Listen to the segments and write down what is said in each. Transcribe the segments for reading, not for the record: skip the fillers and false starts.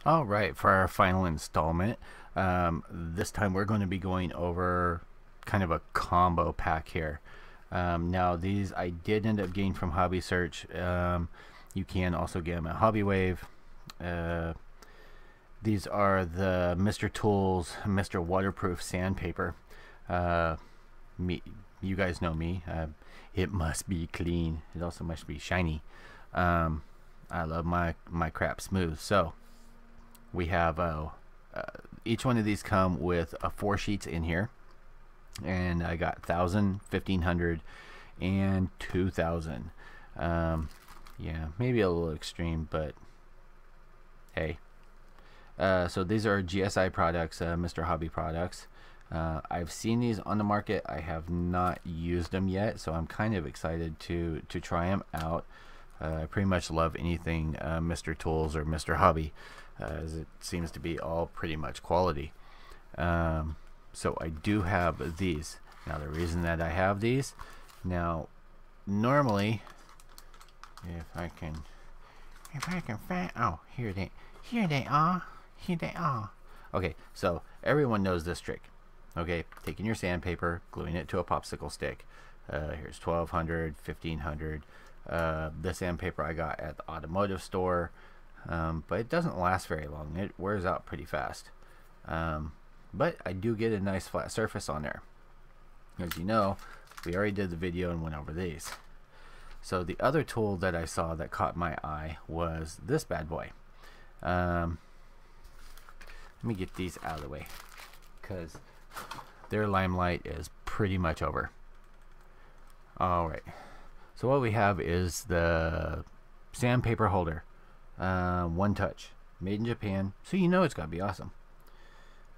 All right, for our final installment, this time we're going to be going over kind of a combo pack here. Now these I did end up getting from hobbysearch. You can also get them at HobbyWave. These are the Mr. Tools Mr. Waterproof Sandpaper. You guys know me. It must be clean. It also must be shiny. I love my crap smooth. So we have each one of these come with 4 sheets in here, and I got 1,000, 1,500, and 2,000. Yeah, maybe a little extreme, but hey. So these are GSI products, Mr. Hobby products. I've seen these on the market. I have not used them yet, so I'm kind of excited to try them out. I pretty much love anything Mr. Tools or Mr. Hobby, as it seems to be all pretty much quality. So I do have these. Now the reason that I have these, now normally, if I can find, oh, here they are. Okay, so everyone knows this trick. Okay, taking your sandpaper, gluing it to a popsicle stick. Here's 1,200, 1,500. The sandpaper I got at the automotive store, but it doesn't last very long. It wears out pretty fast. But I do get a nice flat surface on there. As you know, we already did the video and went over these. So the other tool that I saw that caught my eye was this bad boy. Let me get these out of the way, because their limelight is pretty much over. Alright, so what we have is the sandpaper holder. One touch, made in Japan, so you know it's got to be awesome.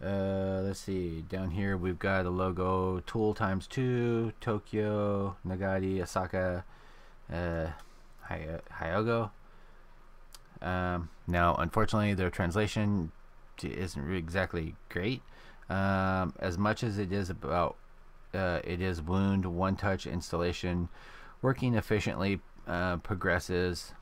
Let's see, down here we've got a logo, tool ×2, Tokyo, Nagari, Osaka, Hyogo. Now unfortunately their translation isn't exactly great. As much as it is about it is wound, one touch installation, working efficiently, progresses,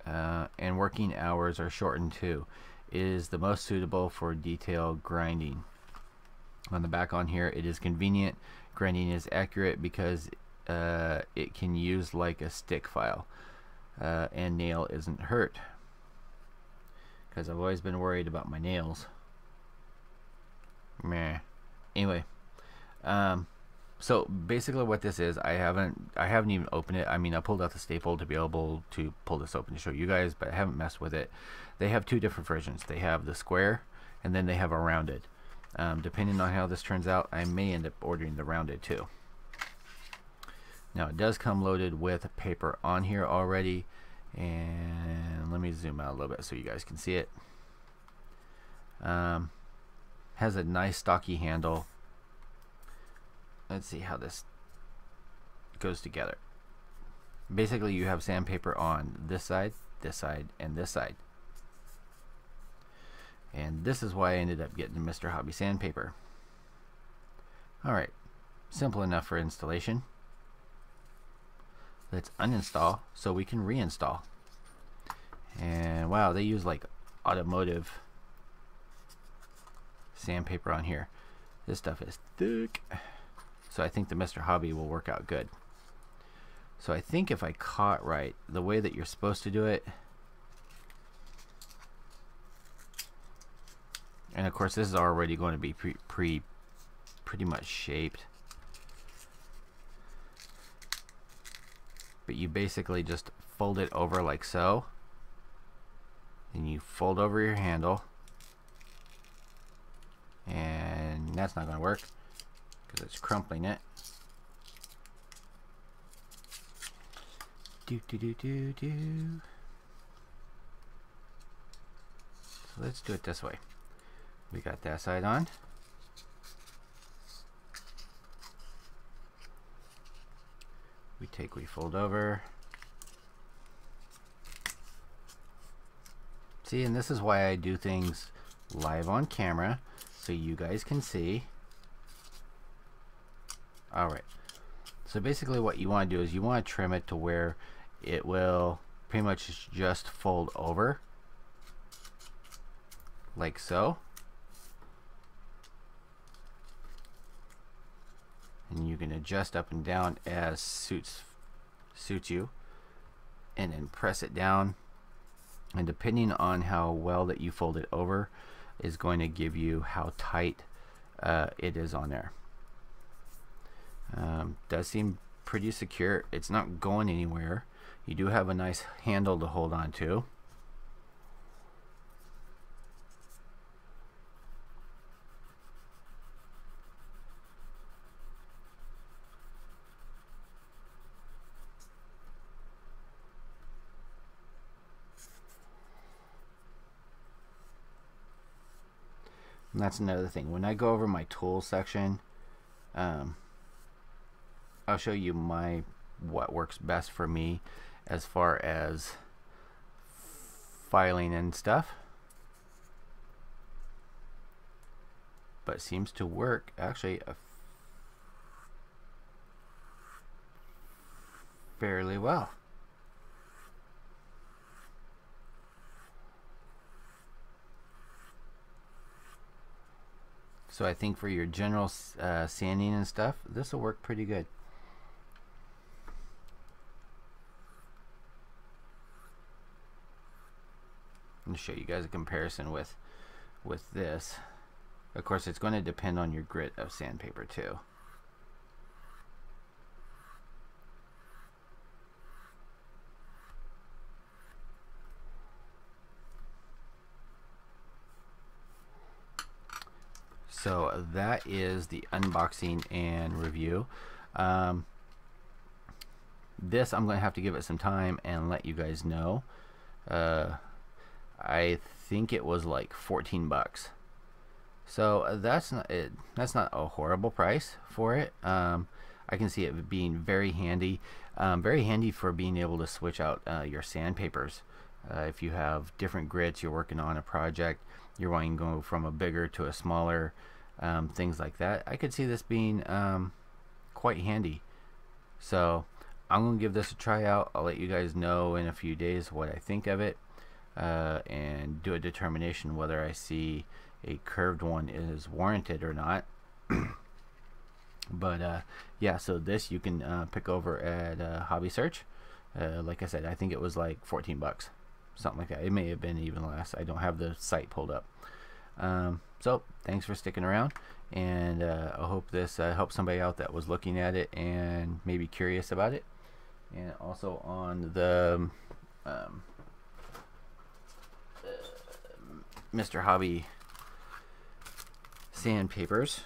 and working hours are shortened too. It is the most suitable for detail grinding. On the back on here, it is convenient. Grinding is accurate because it can use like a stick file, and nail isn't hurt, because I've always been worried about my nails. Meh. Anyway, so basically what this is, I haven't even opened it. I mean, I pulled out the staple to be able to pull this open to show you guys, but I haven't messed with it. They have 2 different versions. They have the square, and then they have a rounded. Depending on how this turns out, I may end up ordering the rounded too. Now it does come loaded with paper on here already, and let me zoom out a little bit so you guys can see it. Has a nice stocky handle. Let's see how this goes together. Basically you have sandpaper on this side, and this side. And this is why I ended up getting Mr. Hobby sandpaper. Alright, simple enough for installation. Let's uninstall so we can reinstall. And wow, they use like automotive sandpaper on here. This stuff is thick. So I think the Mr. Hobby will work out good. So I think if I caught right, the way that you're supposed to do it, and of course this is already going to be pretty much shaped, but you basically just fold it over like so, and you fold over your handle, and that's not going to work because it's crumpling it. So let's do it this way. We got that side on. We fold over. See, and this is why I do things live on camera, so you guys can see. Alright, so basically what you want to do is you want to trim it to where it will pretty much just fold over. like so. And you can adjust up and down as suits you, and then press it down, and depending on how well that you fold it over is going to give you how tight it is on there. Does seem pretty secure. It's not going anywhere. You do have a nice handle to hold on to. And that's another thing. When I go over my tools section, I'll show you what works best for me as far as filing and stuff. But it seems to work actually fairly well. So I think for your general sanding and stuff, this will work pretty good. I'm going to show you guys a comparison with this. Of course, it's going to depend on your grit of sandpaper too. So that is the unboxing and review. This I'm going to have to give it some time and let you guys know. I think it was like 14 bucks. So that's not a horrible price for it. I can see it being very handy for being able to switch out your sandpapers. If you have different grits, you're working on a project, you're wanting to go from a bigger to a smaller, things like that. I could see this being quite handy. So I'm going to give this a try out. I'll let you guys know in a few days what I think of it, and do a determination whether I see a curved one is warranted or not. But yeah, so this you can pick over at hobbysearch. Like I said, I think it was like 14 bucks, something like that. It may have been even less. I don't have the site pulled up. So thanks for sticking around, and I hope this helps somebody out that was looking at it and maybe curious about it. And also on the Mr. Hobby sandpapers,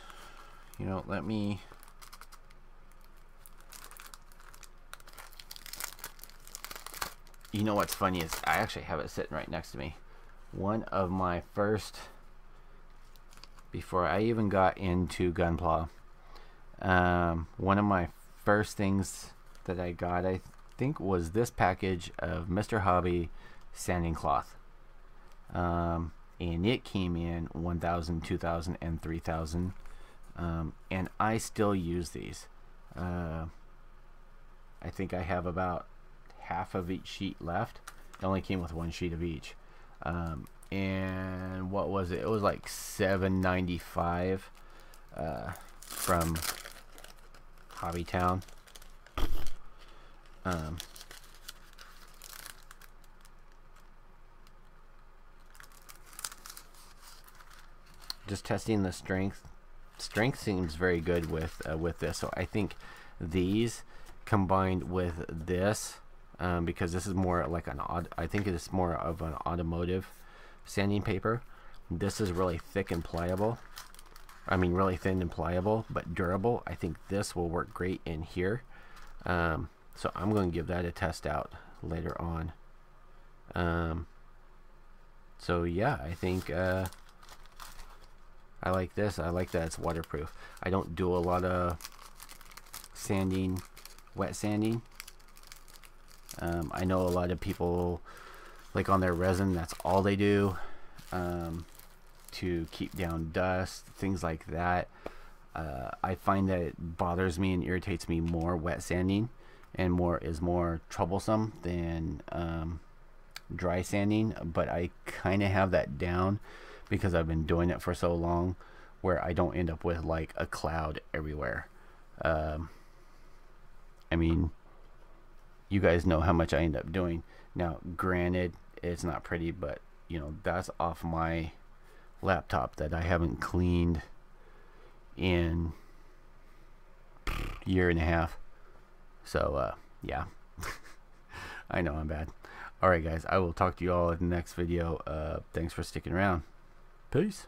you know, let me you know what's funny is I actually have it sitting right next to me. One of my first, before I even got into Gunpla, one of my first things that I got, I think, was this package of Mr. Hobby sanding cloth. And it came in 1,000, 2,000, and 3,000. And I still use these. I think I have about half of each sheet left. It only came with one sheet of each. And what was it? It was like $7.95 from Hobbytown. Just testing the strength. Strength seems very good with this. So I think these combined with this, because this is more like I think it is more of an automotive sanding paper. This is really thick and pliable. I mean, really thin and pliable, but durable. I think this will work great in here. So I'm going to give that a test out later on. So yeah, I think I like this. I like that it's waterproof. I don't do a lot of sanding, wet sanding. I know a lot of people, like on their resin, that's all they do, to keep down dust, things like that. I find that it bothers me and irritates me more wet sanding, and is more troublesome than dry sanding. But I kind of have that down because I've been doing it for so long, where I don't end up with like a cloud everywhere. I mean, you guys know how much I end up doing. Now, granted, it's not pretty, but you know, that's off my laptop that I haven't cleaned in a year and a half. So yeah. I know I'm bad. Alright guys, I will talk to you all in the next video. Thanks for sticking around. Peace.